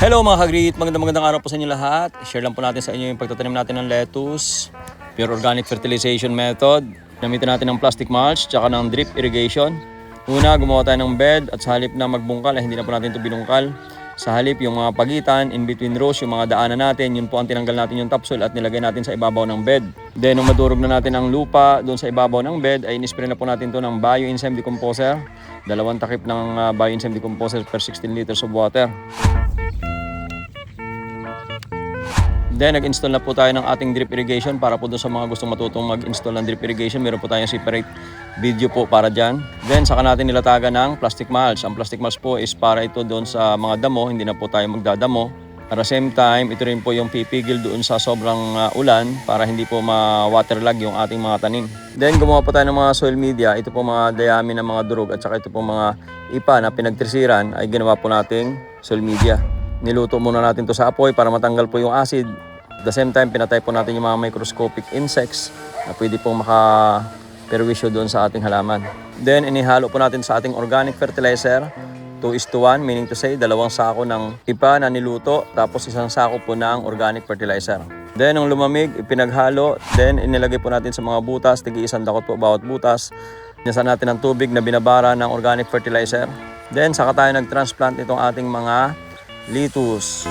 Hello mga kagrit, magandang araw po sa inyo lahat. Share lang po natin sa inyo yung pagtatanim natin ng lettuce, pure organic fertilization method. Gamitin natin ng plastic mulch tsaka ng drip irrigation. Una, gumawa tayo ng bed at sa halip na magbungkal ay hindi na po natin ito binungkal. Sa halip yung mga pagitan, in between rows, yung mga daanan natin, yun po ang tinanggal natin yung topsoil at nilagay natin sa ibabaw ng bed. Then nung madurog na natin ang lupa doon sa ibabaw ng bed ay in-spray na po natin to ng bioenzyme decomposer. 2 takip ng bioenzyme decomposer per 16 liters of water. Then, nag-install na po tayo ng ating drip irrigation para po doon sa mga gustong matutong mag-install ng drip irrigation. Meron po tayong separate video po para dyan. Then, saka natin nilatagan ng plastic mulch. Ang plastic mulch po is para ito doon sa mga damo. Hindi na po tayo magdadamo. At the same time, ito rin po yung pipigil doon sa sobrang ulan para hindi po ma-waterlog yung ating mga tanim. Then, gumawa po tayo ng mga soil media. Ito po mga dayami ng mga durog at saka ito po mga ipa na pinagtrisiran ay ginawa po nating soil media. Niluto muna natin to sa apoy para matanggal po yung acid. At the same time, pinatay po natin yung mga microscopic insects na pwede pong makaperwisyo doon sa ating halaman. Then, inihalo po natin sa ating organic fertilizer. 2:1, meaning to say, 2 sako ng ipa na niluto, tapos 1 sako po ng organic fertilizer. Then, nung lumamig, ipinaghalo. Then, inilagay po natin sa mga butas, tigi 1 dakot po bawat butas. Inasan natin ng tubig na binabara ng organic fertilizer. Then, saka tayo nag-transplant itong ating mga lettuce.